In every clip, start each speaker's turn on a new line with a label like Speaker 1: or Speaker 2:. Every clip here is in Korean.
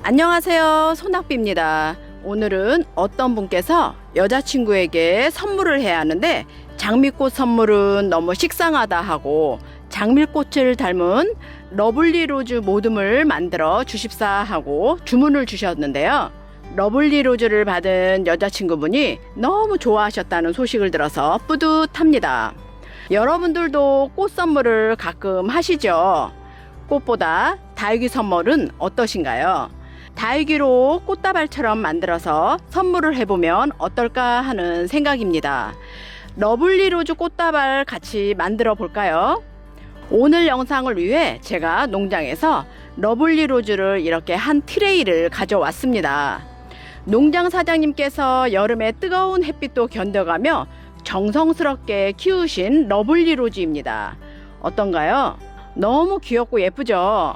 Speaker 1: 안녕하세요, 손학비입니다. 오늘은 어떤 분께서 여자친구에게 선물을 해야 하는데 장미꽃 선물은 너무 식상하다 하고 장미꽃을 닮은 러블리 로즈 모듬을 만들어 주십사 하고 주문을 주셨는데요. 러블리 로즈를 받은 여자친구분이 너무 좋아하셨다는 소식을 들어서 뿌듯합니다. 여러분들도 꽃 선물을 가끔 하시죠? 꽃보다 다육이 선물은 어떠신가요? 다육이로 꽃다발처럼 만들어서 선물을 해보면 어떨까 하는 생각입니다. 러블리 로즈 꽃다발 같이 만들어 볼까요? 오늘 영상을 위해 제가 농장에서 러블리 로즈를 이렇게 한 트레이를 가져왔습니다. 농장 사장님께서 여름에 뜨거운 햇빛도 견뎌가며 정성스럽게 키우신 러블리 로즈입니다. 어떤가요? 너무 귀엽고 예쁘죠?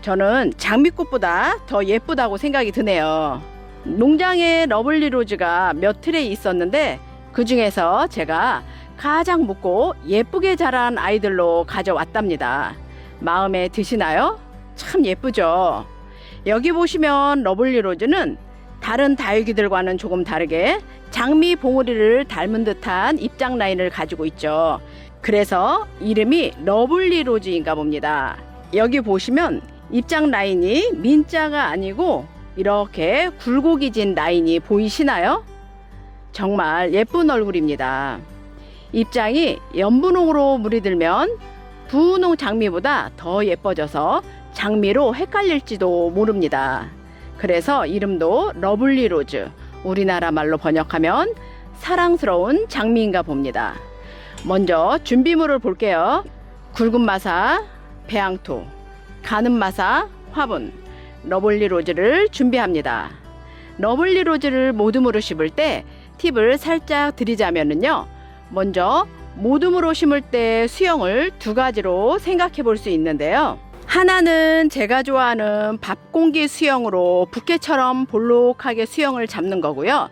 Speaker 1: 저는 장미꽃보다 더 예쁘다고 생각이 드네요. 농장에 러블리 로즈가 몇 트레이 있었는데 그 중에서 제가 가장 묵고 예쁘게 자란 아이들로 가져왔답니다. 마음에 드시나요? 참 예쁘죠? 여기 보시면 러블리 로즈는 다른 다육이들과는 조금 다르게 장미 봉우리를 닮은 듯한 입장 라인을 가지고 있죠. 그래서 이름이 러블리 로즈인가 봅니다. 여기 보시면 입장 라인이 민자가 아니고 이렇게 굴곡이진 라인이 보이시나요? 정말 예쁜 얼굴입니다. 입장이 연분홍으로 물이 들면 분홍 장미보다 더 예뻐져서 장미로 헷갈릴지도 모릅니다. 그래서 이름도 러블리 로즈, 우리나라 말로 번역하면 사랑스러운 장미인가 봅니다. 먼저 준비물을 볼게요. 굵은 마사, 배양토, 가는 마사, 화분, 러블리 로즈를 준비합니다. 러블리 로즈를 모듬으로 심을 때 팁을 살짝 드리자면요. 먼저 모듬으로 심을 때 수영을 두 가지로 생각해 볼 수 있는데요. 하나는 제가 좋아하는 밥공기 수영으로 부케처럼 볼록하게 수영을 잡는 거고요.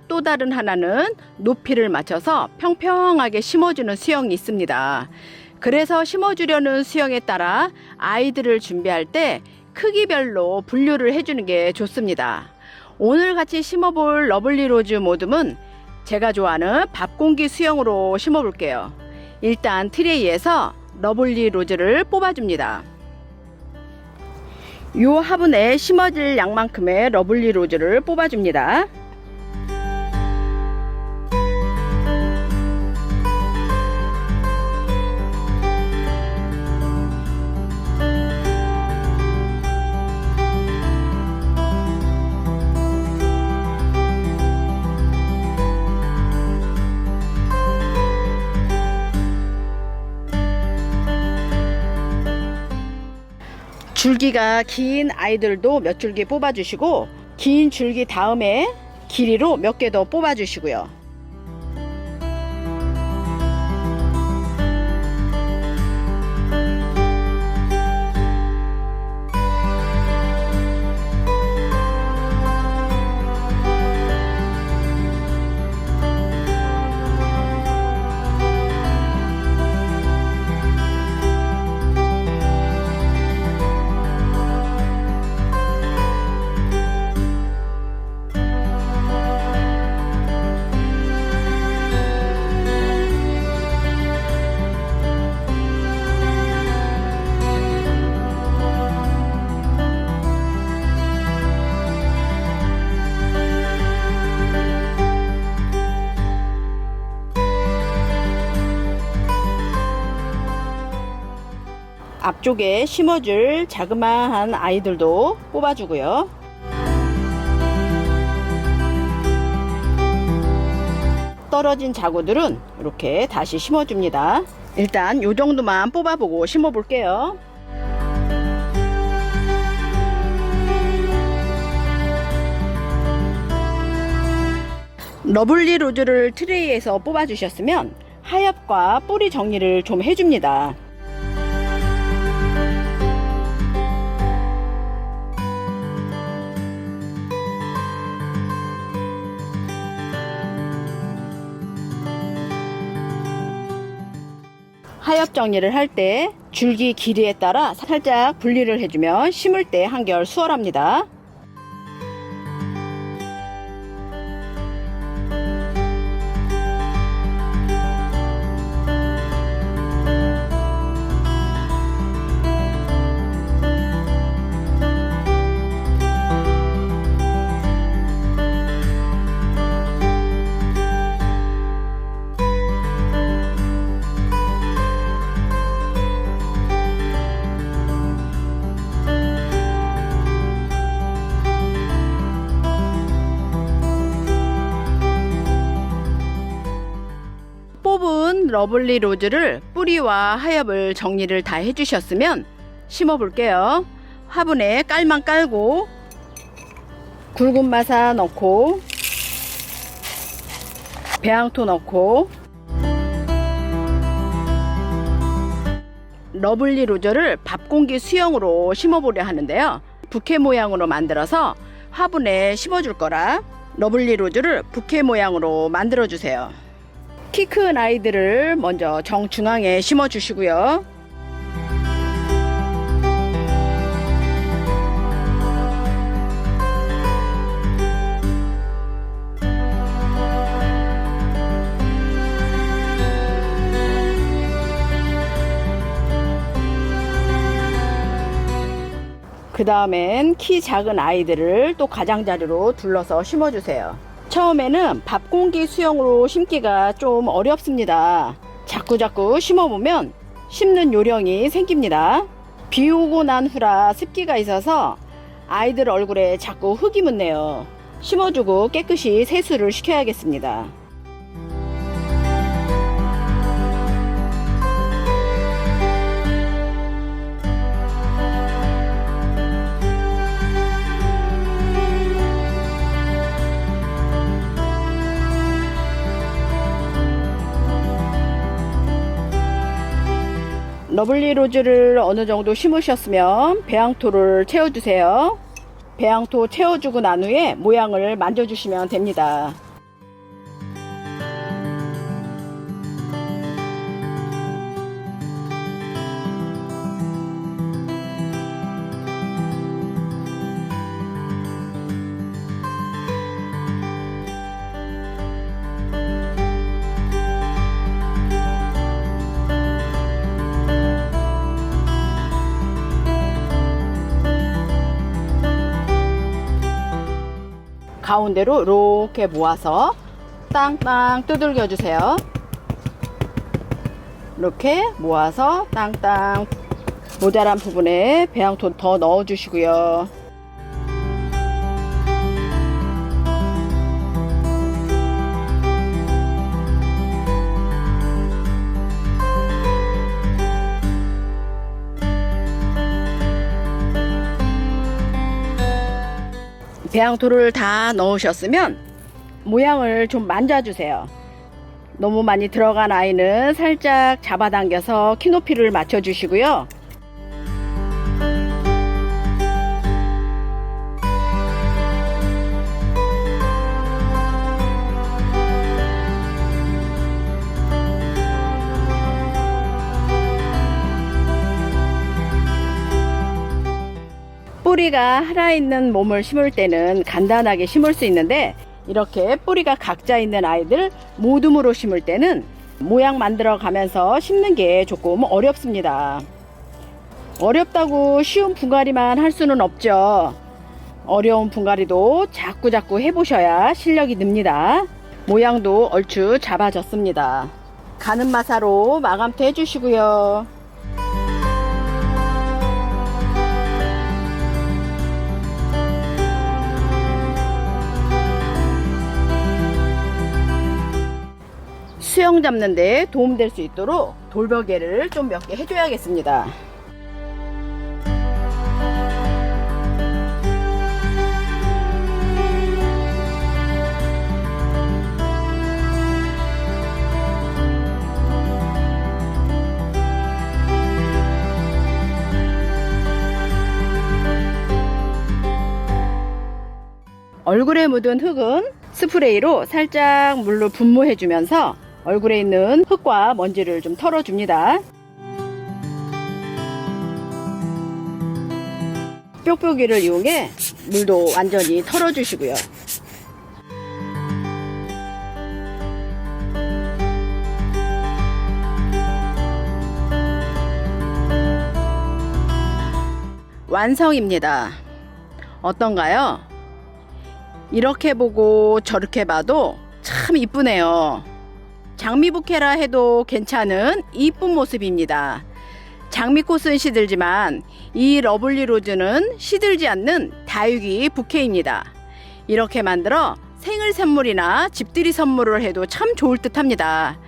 Speaker 1: 또 다른 하나는 높이를 맞춰서 평평하게 심어주는 수영이 있습니다. 그래서 심어주려는 수영에 따라 아이들을 준비할 때 크기별로 분류를 해주는 게 좋습니다. 오늘 같이 심어볼 러블리 로즈 모듬은 제가 좋아하는 밥공기 수영으로 심어볼게요. 일단 트레이에서 러블리 로즈를 뽑아줍니다. 요 화분에 심어질 양만큼의 러블리 로즈를 뽑아줍니다. 줄기가 긴 아이들도 몇 줄기 뽑아주시고 긴 줄기 다음에 길이로 몇 개 더 뽑아주시고요. 앞쪽에 심어줄 자그마한 아이들도 뽑아주고요. 떨어진 자구들은 이렇게 다시 심어줍니다. 일단 요 정도만 뽑아보고 심어볼게요. 러블리 로즈를 트레이에서 뽑아주셨으면 하엽과 뿌리 정리를 좀 해줍니다. 하엽 정리를 할 때 줄기 길이에 따라 살짝 분리를 해주면 심을 때 한결 수월합니다. 러블리 로즈를 뿌리와 하엽을 정리를 다 해주셨으면 심어 볼게요. 화분에 깔만 깔고 굵은 마사 넣고 배양토 넣고 러블리 로즈를 밥공기 수형으로 심어보려 하는데요. 부케 모양으로 만들어서 화분에 심어줄 거라 러블리 로즈를 부케 모양으로 만들어 주세요. 키 큰 아이들을 먼저 정중앙에 심어 주시고요. 그 다음엔 키 작은 아이들을 또 가장자리로 둘러서 심어주세요. 처음에는 밥공기 수형으로 심기가 좀 어렵습니다. 자꾸자꾸 심어보면 심는 요령이 생깁니다. 비 오고 난 후라 습기가 있어서 아이들 얼굴에 자꾸 흙이 묻네요. 심어주고 깨끗이 세수를 시켜야겠습니다. 러블리 로즈를 어느 정도 심으셨으면 배양토를 채워주세요. 배양토 채워주고 난 후에 모양을 만져주시면 됩니다. 가운데로 이렇게 모아서 땅땅 두들겨 주세요. 이렇게 모아서 땅땅 모자란 부분에 배양토 더 넣어 주시고요. 배양토를 다 넣으셨으면 모양을 좀 만져주세요. 너무 많이 들어간 아이는 살짝 잡아당겨서 키높이를 맞춰주시고요. 뿌리가 하나 있는 몸을 심을 때는 간단하게 심을 수 있는데 이렇게 뿌리가 각자 있는 아이들 모둠으로 심을 때는 모양 만들어 가면서 심는 게 조금 어렵습니다. 어렵다고 쉬운 분갈이만 할 수는 없죠. 어려운 분갈이도 자꾸자꾸 해보셔야 실력이 늡니다. 모양도 얼추 잡아졌습니다. 가는 마사로 마감토 해주시고요. 수영 잡는 데 도움될 수 있도록 돌베개를 좀 몇 개 해줘야겠습니다. 얼굴에 묻은 흙은 스프레이로 살짝 물로 분무해 주면서 얼굴에 있는 흙과 먼지를 좀 털어줍니다. 뾱뾱이를 이용해 물도 완전히 털어주시고요. 완성입니다. 어떤가요? 이렇게 보고 저렇게 봐도 참 이쁘네요. 장미부케라 해도 괜찮은 이쁜 모습입니다. 장미꽃은 시들지만 이 러블리 로즈는 시들지 않는 다육이 부케입니다. 이렇게 만들어 생일 선물이나 집들이 선물을 해도 참 좋을 듯 합니다.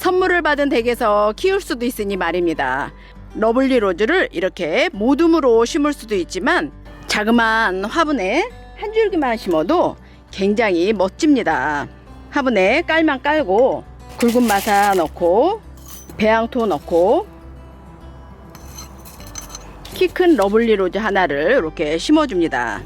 Speaker 1: 선물을 받은 댁에서 키울 수도 있으니 말입니다. 러블리 로즈를 이렇게 모둠으로 심을 수도 있지만 자그마한 화분에 한 줄기만 심어도 굉장히 멋집니다. 화분에 깔만 깔고 굵은 마사 넣고 배양토 넣고 키 큰 러블리 로즈 하나를 이렇게 심어줍니다.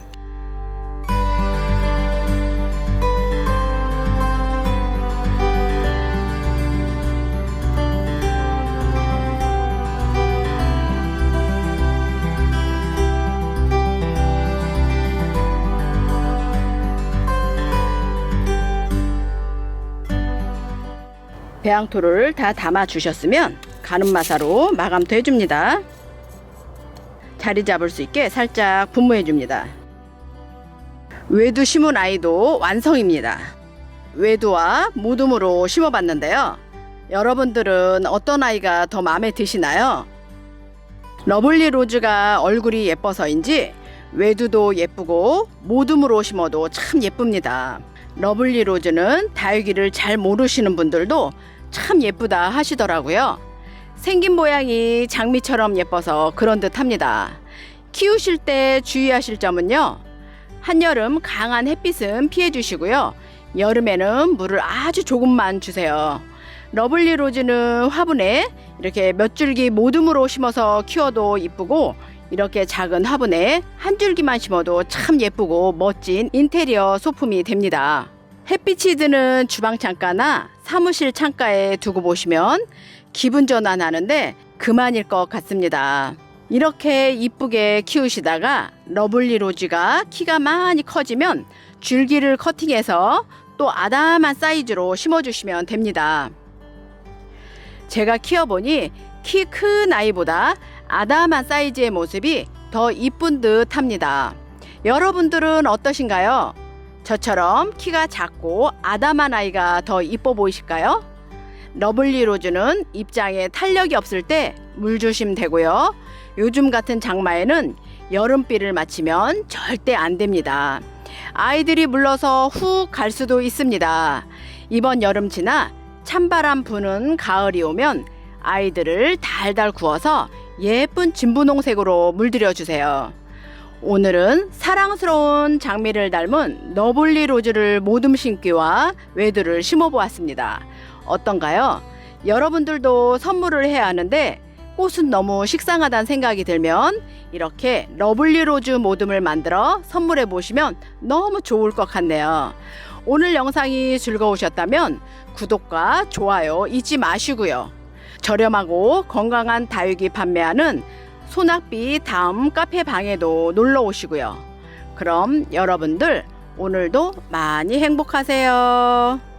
Speaker 1: 배양토를 다 담아 주셨으면 가늠 마사로 마감도 해줍니다. 자리 잡을 수 있게 살짝 분무해 줍니다. 외두 심은 아이도 완성입니다. 외두와 모둠으로 심어봤는데요. 여러분들은 어떤 아이가 더 마음에 드시나요? 러블리 로즈가 얼굴이 예뻐서인지 외두도 예쁘고 모둠으로 심어도 참 예쁩니다. 러블리 로즈는 다육이를 잘 모르시는 분들도 참 예쁘다 하시더라고요. 생긴 모양이 장미처럼 예뻐서 그런 듯 합니다. 키우실 때 주의하실 점은요. 한여름 강한 햇빛은 피해 주시고요. 여름에는 물을 아주 조금만 주세요. 러블리 로즈는 화분에 이렇게 몇 줄기 모둠으로 심어서 키워도 이쁘고 이렇게 작은 화분에 한 줄기만 심어도 참 예쁘고 멋진 인테리어 소품이 됩니다. 햇빛이 드는 주방 창가나 사무실 창가에 두고 보시면 기분 전환하는데 그만일 것 같습니다. 이렇게 이쁘게 키우시다가 러블리 로즈가 키가 많이 커지면 줄기를 커팅해서 또 아담한 사이즈로 심어주시면 됩니다. 제가 키워보니 키 큰 아이보다 아담한 사이즈의 모습이 더 이쁜 듯 합니다. 여러분들은 어떠신가요? 저처럼 키가 작고 아담한 아이가 더 이뻐 보이실까요? 러블리 로즈는 입장에 탄력이 없을 때 물 주시면 되고요. 요즘 같은 장마에는 여름비를 맞추면 절대 안 됩니다. 아이들이 물러서 훅 갈 수도 있습니다. 이번 여름 지나 찬바람 부는 가을이 오면 아이들을 달달 구워서 예쁜 진분홍색으로 물들여 주세요. 오늘은 사랑스러운 장미를 닮은 러블리 로즈를 모둠 심기와 외두를 심어 보았습니다. 어떤가요? 여러분들도 선물을 해야 하는데 꽃은 너무 식상하다는 생각이 들면 이렇게 러블리 로즈 모둠을 만들어 선물해 보시면 너무 좋을 것 같네요. 오늘 영상이 즐거우셨다면 구독과 좋아요 잊지 마시고요. 저렴하고 건강한 다육이 판매하는 소낙비 다음 카페 방에도 놀러 오시고요. 그럼 여러분들 오늘도 많이 행복하세요.